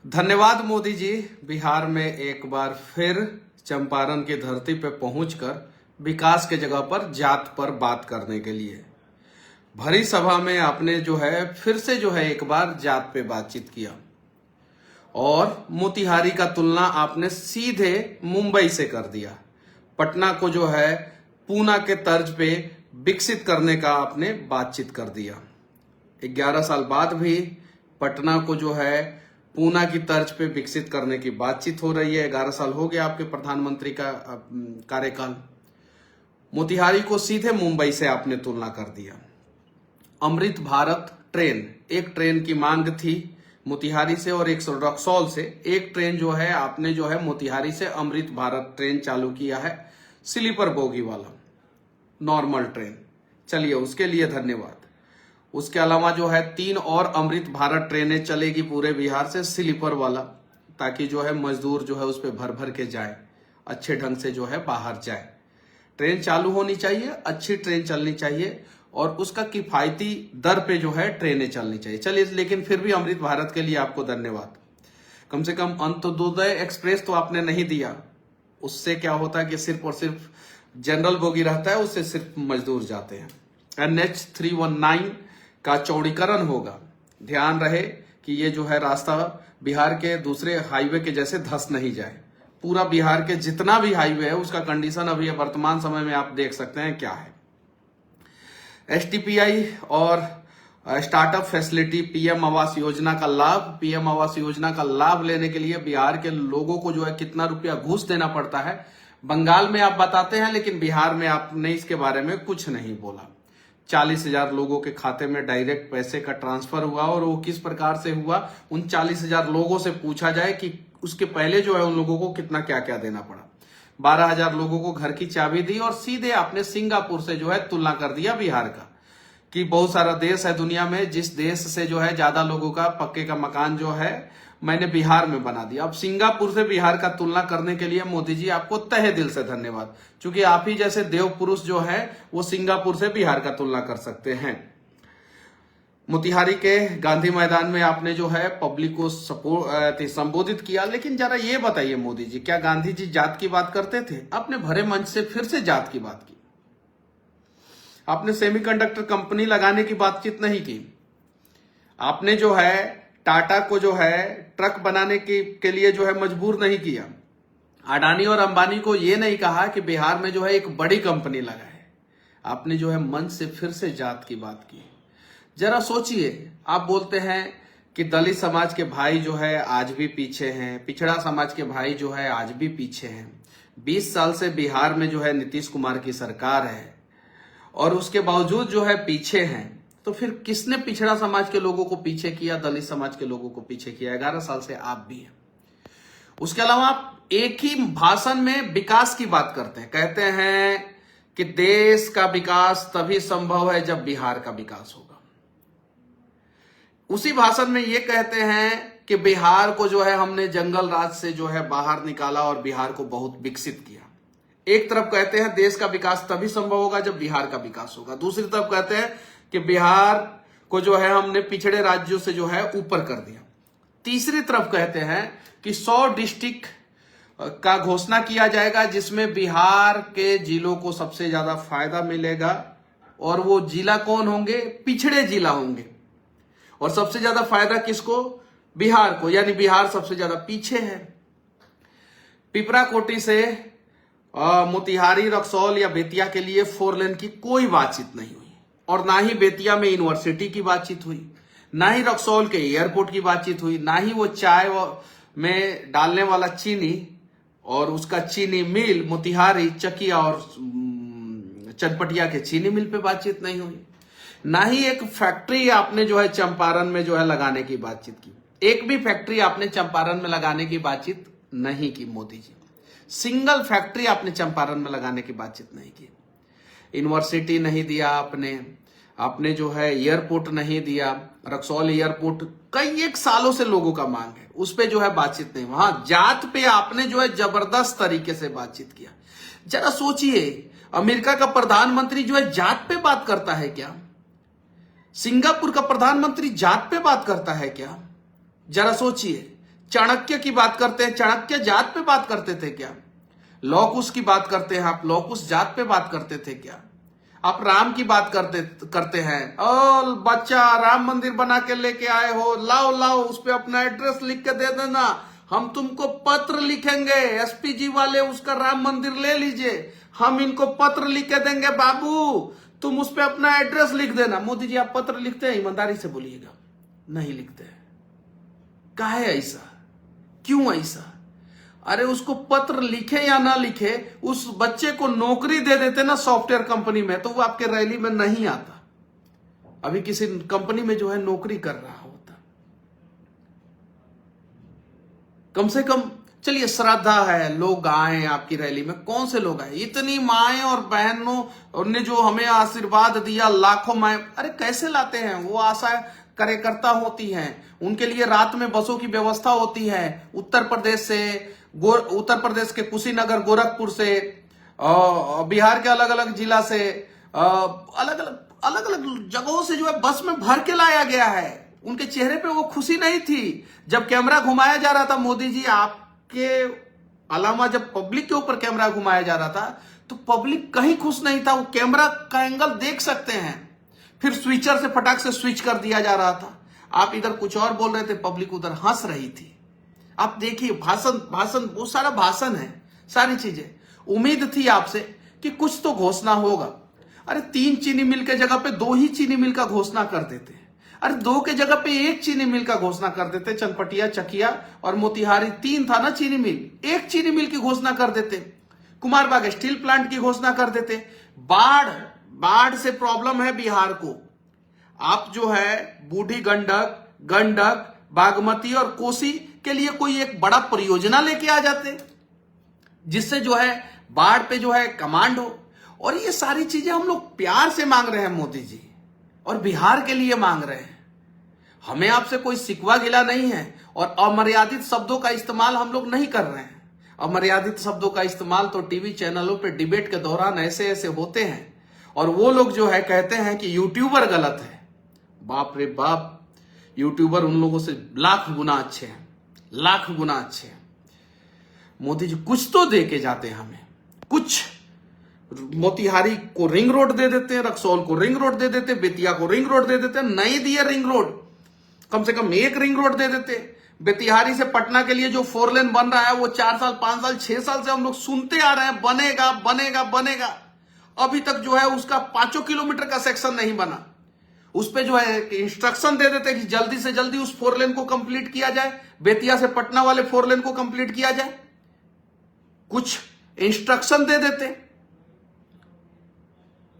धन्यवाद मोदी जी। बिहार में एक बार फिर चंपारण की धरती पर पहुंचकर विकास के जगह पर जात पर बात करने के लिए भरी सभा में आपने फिर से एक बार जात पे बातचीत किया और मोतिहारी का तुलना आपने सीधे मुंबई से कर दिया। पटना को पूना के तर्ज पे विकसित करने का आपने बातचीत कर दिया। 11 साल बाद भी पटना को पूना की तर्ज पे विकसित करने की बातचीत हो रही है। 11 साल हो गया आपके प्रधानमंत्री का कार्यकाल। मोतिहारी को सीधे मुंबई से आपने तुलना कर दिया। अमृत भारत ट्रेन, एक ट्रेन की मांग थी मोतिहारी से और एक रक्सौल से। एक ट्रेन आपने मोतिहारी से अमृत भारत ट्रेन चालू किया है, स्लीपर बोगी वाला नॉर्मल ट्रेन। चलिए, उसके लिए धन्यवाद। उसके अलावा 3 और अमृत भारत ट्रेनें चलेगी पूरे बिहार से, स्लीपर वाला, ताकि मजदूर उस पर भर भर के जाए, अच्छे ढंग से बाहर जाए। ट्रेन चालू होनी चाहिए, अच्छी ट्रेन चलनी चाहिए और उसका किफायती दर पे ट्रेनें चलनी चाहिए। चलिए, लेकिन फिर भी अमृत भारत के लिए आपको धन्यवाद। कम से कम अंत्योदय एक्सप्रेस तो आपने नहीं दिया। उससे क्या होता है कि सिर्फ और सिर्फ जनरल बोगी रहता है, उससे सिर्फ मजदूर जाते हैं। NH 319 का चौड़ीकरण होगा। ध्यान रहे कि ये रास्ता बिहार के दूसरे हाईवे के जैसे धंस नहीं जाए। पूरा बिहार के जितना भी हाईवे है उसका कंडीशन अभी वर्तमान समय में आप देख सकते हैं क्या है। STPI और startup facility, PM Awas Yojana का लाभ, PM आवास योजना का लाभ लेने के लिए बिहार के लोगों को कितना रुपया घूस देना पड़ता है, बंगाल में आप बताते हैं, लेकिन बिहार में आपने इसके बारे में कुछ नहीं बोला। 40,000 लोगों के खाते में डायरेक्ट पैसे का ट्रांसफर हुआ और वो किस प्रकार से हुआ, उन 40,000 लोगों से पूछा जाए कि उसके पहले उन लोगों को कितना क्या क्या देना पड़ा। 12,000 लोगों को घर की चाबी दी और सीधे आपने सिंगापुर से तुलना कर दिया बिहार का, कि बहुत सारा देश है दुनिया में, जिस देश से ज्यादा लोगों का पक्के का मकान मैंने बिहार में बना दिया। अब सिंगापुर से बिहार का तुलना करने के लिए मोदी जी आपको तहे दिल से धन्यवाद, क्योंकि आप ही जैसे देव पुरुष वो सिंगापुर से बिहार का तुलना कर सकते हैं। मोतिहारी के गांधी मैदान में आपने पब्लिक को संबोधित किया। लेकिन जरा ये बताइए मोदी जी, क्या गांधी जी जात की बात करते थे? आपने भरे मंच से फिर से जात की बात की। आपने सेमीकंडक्टर कंपनी लगाने की बातचीत नहीं की। आपने टाटा को ट्रक बनाने के लिए मजबूर नहीं किया। अडानी और अंबानी को ये नहीं कहा कि बिहार में एक बड़ी कंपनी लगाए। आपने मंच से फिर से जात की बात की। जरा सोचिए, आप बोलते हैं कि दलित समाज के भाई आज भी पीछे हैं, पिछड़ा समाज के भाई आज भी पीछे हैं। 20 साल से बिहार में नीतीश कुमार की सरकार है और उसके बावजूद पीछे हैं। तो फिर किसने पिछड़ा समाज के लोगों को पीछे किया, दलित समाज के लोगों को पीछे किया? 11 साल से आप भी हैं। उसके अलावा आप एक ही भाषण में विकास की बात करते हैं, कहते हैं कि देश का विकास तभी संभव है जब बिहार का विकास होगा। उसी भाषण में ये कहते हैं कि बिहार को हमने जंगल राज से बाहर निकाला और बिहार को बहुत विकसित किया। एक तरफ कहते हैं देश का विकास तभी संभव होगा जब बिहार का विकास होगा, दूसरी तरफ कहते हैं कि बिहार को हमने पिछड़े राज्यों से ऊपर कर दिया। तीसरी तरफ कहते हैं कि 100 डिस्ट्रिक्ट का घोषणा किया जाएगा जिसमें बिहार के जिलों को सबसे ज्यादा फायदा मिलेगा। और वो जिला कौन होंगे? पिछड़े जिला होंगे। और सबसे ज्यादा फायदा किसको? बिहार को, यानी बिहार सबसे ज्यादा पीछे है। पिपरा कोटी से मोतिहारी, रक्सौल या बेतिया के लिए 4 लेन की कोई बातचीत नहीं हुई और ना ही बेतिया में यूनिवर्सिटी की बातचीत हुई, ना ही रक्सौल के एयरपोर्ट की बातचीत हुई, ना ही वो चाय में डालने वाला चीनी और उसका चीनी मिल मोतिहारी, चकिया और चनपटिया के चीनी मिल पे बातचीत नहीं हुई। ना ही एक फैक्ट्री आपने चंपारण में लगाने की बातचीत की। एक भी फैक्ट्री आपने चंपारण में लगाने की बातचीत नहीं की मोदी जी। सिंगल फैक्ट्री आपने चंपारण में लगाने की बातचीत नहीं की। यूनिवर्सिटी नहीं दिया आपने एयरपोर्ट नहीं दिया। रक्सौल एयरपोर्ट कई एक सालों से लोगों का मांग है, उस पे बातचीत नहीं। वहां जात पे आपने जबरदस्त तरीके से बातचीत किया। जरा सोचिए, अमेरिका का प्रधानमंत्री जात पे बात करता है क्या? सिंगापुर का प्रधानमंत्री जात पे बात करता है क्या? जरा सोचिए। चाणक्य की बात करते हैं, चाणक्य जात पे बात करते थे क्या? लौकुश की बात करते हैं आप, लौकुश जात पे बात करते थे क्या? आप राम की बात करते हैं, ओ बच्चा राम मंदिर बना के लेके आए हो, लाओ लाओ उस पे अपना एड्रेस लिख के दे देना, हम तुमको पत्र लिखेंगे, एसपी जी वाले उसका राम मंदिर ले लीजिए, हम इनको पत्र लिख के देंगे, बाबू तुम उस पे अपना एड्रेस लिख देना। मोदी जी आप पत्र लिखते हैं? ईमानदारी से बोलिएगा, नहीं लिखते हैं। काहे ऐसा, क्यों ऐसा? अरे उसको पत्र लिखे या ना लिखे, उस बच्चे को नौकरी दे देते ना सॉफ्टवेयर कंपनी में, तो वो आपके रैली में नहीं आता। अभी किसी कंपनी में जो है नौकरी कर रहा होता। कम से कम चलिए श्रद्धा है, लोग आए आपकी रैली में, कौन से लोग आए? इतनी माएं और बहनों ने जो हमें आशीर्वाद दिया, लाखों माएं, अरे कैसे लाते हैं? वो आशा कार्यकर्ता होती हैं, उनके लिए रात में बसों की व्यवस्था होती है, उत्तर प्रदेश से, उत्तर प्रदेश के कुशीनगर, गोरखपुर से, बिहार के अलग अलग जिला से, अलग अलग जगहों से जो है बस में भर के लाया गया है। उनके चेहरे पे वो खुशी नहीं थी जब कैमरा घुमाया जा रहा था। मोदी जी आपके अलावा जब पब्लिक के ऊपर कैमरा घुमाया जा रहा था तो पब्लिक कहीं खुश नहीं था। वो कैमरा का एंगल देख सकते हैं, फिर स्विचर से फटाक से स्विच कर दिया जा रहा था। आप इधर कुछ और बोल रहे थे, पब्लिक उधर हंस रही थी। आप देखिए भाषण बहुत सारा भाषण है, सारी चीजें। उम्मीद थी आपसे कि कुछ तो घोषणा होगा। अरे 3 चीनी मिल के जगह पे 2 ही चीनी मिल का घोषणा कर देते। अरे 2 के जगह पे 1 चीनी मिल का घोषणा कर देते। चनपटिया, चकिया और मोतिहारी 3 था ना चीनी मिल, 1 चीनी मिल की घोषणा कर देते। कुमारबाग स्टील प्लांट की घोषणा कर देते। बाढ़ से प्रॉब्लम है बिहार को, आप जो है बूढ़ी गंडक, बागमती और कोसी के लिए कोई एक बड़ा परियोजना लेके आ जाते, जिससे जो है बाढ़ पे जो है कमांड हो। और ये सारी चीजें हम लोग प्यार से मांग रहे हैं मोदी जी, और बिहार के लिए मांग रहे हैं। हमें आपसे कोई शिकवा गिला नहीं है, और अमर्यादित शब्दों का इस्तेमाल हम लोग नहीं कर रहे हैं। अमर्यादित शब्दों का इस्तेमाल तो टीवी चैनलों पे डिबेट के दौरान ऐसे ऐसे होते हैं, और वो लोग जो है कहते हैं कि यूट्यूबर गलत है। बाप रे बाप, यूट्यूबर उन लोगों से लाख गुना अच्छे हैं, लाख गुना अच्छे हैं। मोदी जी कुछ तो दे के जाते हैं हमें, कुछ। मोतिहारी को रिंग रोड दे देते हैं, रक्सौल को रिंग रोड दे देते, बेतिया को रिंग रोड दे देते, नहीं दिए रिंग रोड, कम से कम 1 रिंग रोड दे देते। बेतिहारी से पटना के लिए जो 4 लेन बन रहा है वो 4 साल, 5 साल, 6 साल से हम लोग सुनते आ रहे हैं, बनेगा बनेगा बनेगा। अभी तक जो है उसका 5 किलोमीटर का सेक्शन नहीं बना। उस पे जो है इंस्ट्रक्शन दे देते कि जल्दी से जल्दी उस 4 लेन को कंप्लीट किया जाए, बेतिया से पटना वाले 4 लेन को कंप्लीट किया जाए, कुछ इंस्ट्रक्शन दे देते।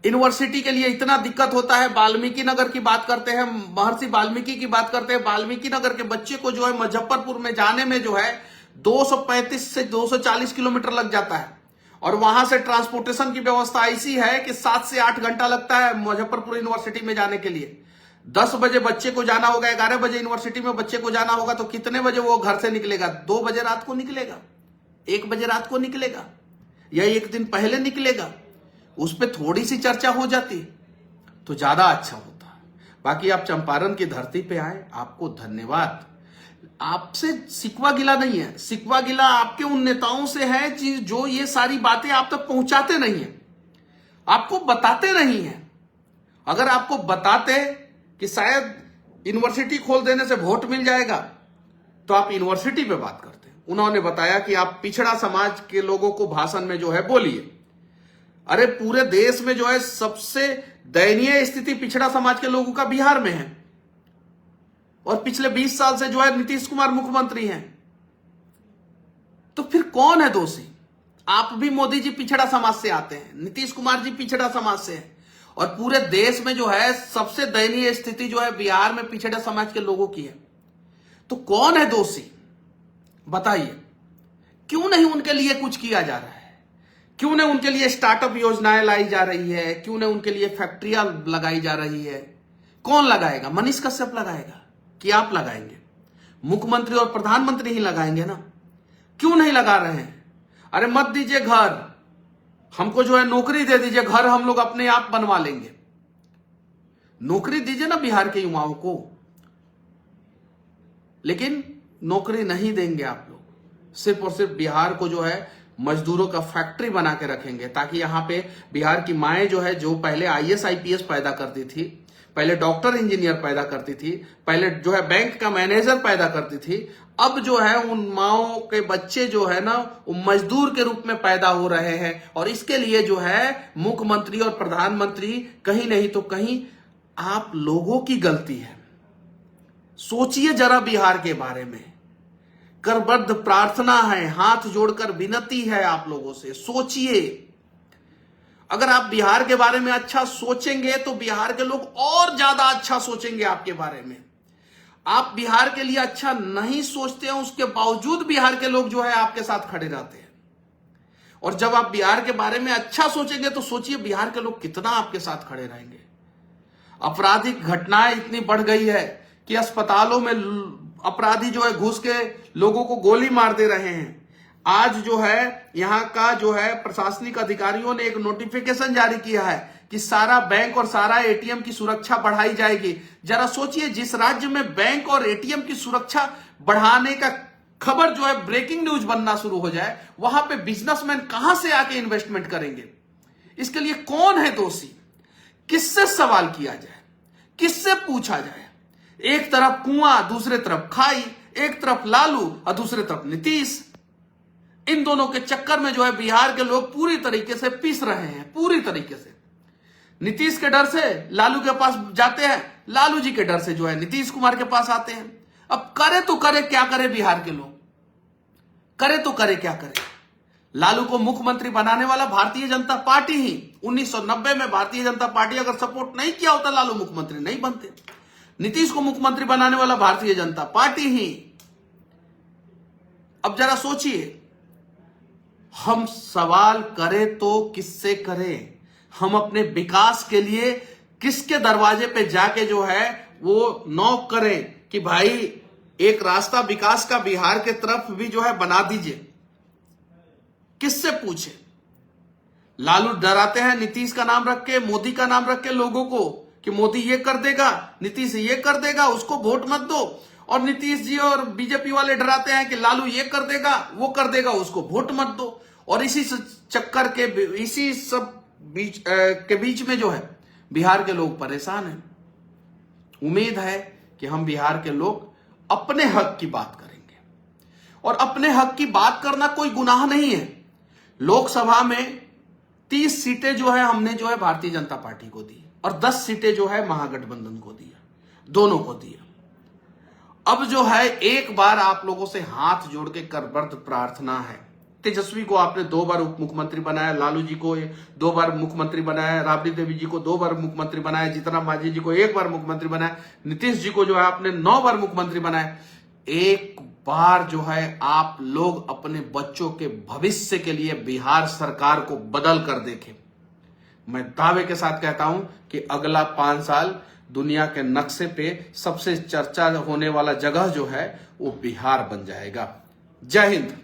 यूनिवर्सिटी के लिए इतना दिक्कत होता है, वाल्मीकि नगर की बात करते हैं, महर्षि वाल्मीकि की बात करते हैं। वाल्मीकि नगर के बच्चे को जो है मुजफ्फरपुर में जाने में जो है 235 से 240 किलोमीटर लग जाता है, और वहां से ट्रांसपोर्टेशन की व्यवस्था ऐसी है कि 7 से 8 घंटा लगता है मुजफ्फरपुर यूनिवर्सिटी में जाने के लिए। 10 बजे बच्चे को जाना होगा, 11 बजे यूनिवर्सिटी में बच्चे को जाना होगा, तो कितने बजे वो घर से निकलेगा? 2 बजे रात को निकलेगा, 1 बजे रात को निकलेगा, या 1 दिन पहले निकलेगा। उस पर थोड़ी सी चर्चा हो जाती तो ज्यादा अच्छा होता। बाकी आप चंपारण की धरती पे आए, आपको धन्यवाद। आपसे सिकवा गिला नहीं है, सिकवा गिला आपके उन नेताओं से है जो ये सारी बातें आप तक पहुंचाते नहीं है, आपको बताते नहीं है। अगर आपको बताते कि शायद यूनिवर्सिटी खोल देने से वोट मिल जाएगा तो आप यूनिवर्सिटी पे बात करते। उन्होंने बताया कि आप पिछड़ा समाज के लोगों को भाषण में जो है बोलिए। अरे पूरे देश में जो है सबसे दयनीय स्थिति पिछड़ा समाज के लोगों का बिहार में है, और पिछले 20 साल से जो है नीतीश कुमार मुख्यमंत्री हैं। तो फिर कौन है दोषी? आप भी मोदी जी पिछड़ा समाज से आते हैं, नीतीश कुमार जी पिछड़ा समाज से हैं, और पूरे देश में जो है सबसे दयनीय स्थिति जो है बिहार में पिछड़े समाज के लोगों की है। तो कौन है दोषी बताइए? क्यों नहीं उनके लिए कुछ किया जा रहा है? क्यों नहीं उनके लिए स्टार्टअप योजनाएं लाई जा रही है? क्यों नहीं उनके लिए फैक्ट्रियां लगाई जा रही है? कौन लगाएगा? मनीष कश्यप लगाएगा कि आप लगाएंगे? मुख्यमंत्री और प्रधानमंत्री ही लगाएंगे ना। क्यों नहीं लगा रहे हैं? अरे मत दीजिए घर, हमको जो है नौकरी दे दीजिए, घर हम लोग अपने आप बनवा लेंगे। नौकरी दीजिए ना बिहार के युवाओं को। लेकिन नौकरी नहीं देंगे आप लोग। सिर्फ और सिर्फ बिहार को जो है मजदूरों का फैक्ट्री बना के रखेंगे, ताकि यहाँ पे बिहार की माएँ जो है, जो पहले IAS IPS पैदा करती थी, पहले डॉक्टर इंजीनियर पैदा करती थी, पहले जो है बैंक का मैनेजर पैदा करती थी, अब जो है उन माओ के बच्चे जो है ना वो मजदूर के रूप में पैदा हो रहे हैं। और इसके लिए जो है मुख्यमंत्री और प्रधानमंत्री कहीं नहीं तो कहीं आप लोगों की गलती है। सोचिए जरा बिहार के बारे में। करबद्ध प्रार्थना है, हाथ जोड़कर विनती है आप लोगों से, सोचिए। अगर आप बिहार के बारे में अच्छा सोचेंगे तो बिहार के लोग और ज्यादा अच्छा सोचेंगे आपके बारे में। आप बिहार के लिए अच्छा नहीं सोचते हैं, उसके बावजूद बिहार के लोग जो है आपके साथ खड़े रहते हैं। और जब आप बिहार के बारे में अच्छा सोचेंगे तो सोचिए बिहार के लोग कितना आपके साथ खड़े रहेंगे। आपराधिक घटनाएं इतनी बढ़ गई है कि अस्पतालों में अपराधी जो है घुस के लोगों को गोली मार दे रहे हैं। आज जो है यहाँ का जो है प्रशासनिक अधिकारियों ने एक नोटिफिकेशन जारी किया है कि सारा बैंक और सारा ATM की सुरक्षा बढ़ाई जाएगी। जरा सोचिए, जिस राज्य में बैंक और ATM की सुरक्षा बढ़ाने का खबर जो है ब्रेकिंग न्यूज बनना शुरू हो जाए, वहां पे बिजनेसमैन कहां से आके इन्वेस्टमेंट करेंगे? इसके लिए कौन है दोषी? किससे सवाल किया जाए, किससे पूछा जाए? एक तरफ कुआं, दूसरे तरफ खाई, एक तरफ लालू और दूसरे तरफ नीतीश। इन दोनों के चक्कर में जो है बिहार के लोग पूरी तरीके से पिस रहे हैं, पूरी तरीके से। नीतीश के डर से लालू के पास जाते हैं, लालू जी के डर से जो है नीतीश कुमार के पास आते हैं। अब करे तो करे क्या करे बिहार के लोग, करे तो करे क्या करे? लालू को मुख्यमंत्री बनाने वाला भारतीय जनता पार्टी ही। 1990 में भारतीय जनता पार्टी अगर सपोर्ट नहीं किया होता, लालू मुख्यमंत्री नहीं बनते। नीतीश को मुख्यमंत्री बनाने वाला भारतीय जनता पार्टी ही। अब जरा सोचिए, हम सवाल करें तो किससे करें? हम अपने विकास के लिए किसके दरवाजे पे जाके जो है वो नॉक करें कि भाई एक रास्ता विकास का बिहार के तरफ भी जो है बना दीजिए? किससे पूछे? लालू डराते हैं नीतीश का नाम रख के, मोदी का नाम रख के लोगों को कि मोदी ये कर देगा, नीतीश ये कर देगा, उसको वोट मत दो। और नीतीश जी और बीजेपी वाले डराते हैं कि लालू ये कर देगा, वो कर देगा, उसको वोट मत दो। और इसी चक्कर के, इसी सब के बीच में जो है बिहार के लोग परेशान हैं। उम्मीद है कि हम बिहार के लोग अपने हक की बात करेंगे। और अपने हक की बात करना कोई गुनाह नहीं है। लोकसभा में 30 सीटें जो है हमने जो है भारतीय जनता पार्टी को दी और 10 सीटें जो है महागठबंधन को दिया, दोनों को दिया। अब जो है एक बार आप लोगों से हाथ जोड़ के करबद्ध प्रार्थना है। तेजस्वी को आपने 2 बार उप मुख्यमंत्री बनाया, लालू जी को 2 बार मुख्यमंत्री बनाया, राबड़ी देवी जी को 2 बार मुख्यमंत्री बनाया, जीतन मांझी जी को 1 बार मुख्यमंत्री बनाया, नीतीश जी को जो है आपने 9 बार मुख्यमंत्री बनाया। एक बार जो है आप लोग अपने बच्चों के भविष्य के लिए बिहार सरकार को बदल कर देखें। मैं दावे के साथ कहता हूं कि अगला 5 साल दुनिया के नक्शे पे सबसे चर्चा होने वाला जगह जो है वो बिहार बन जाएगा। जय हिंद।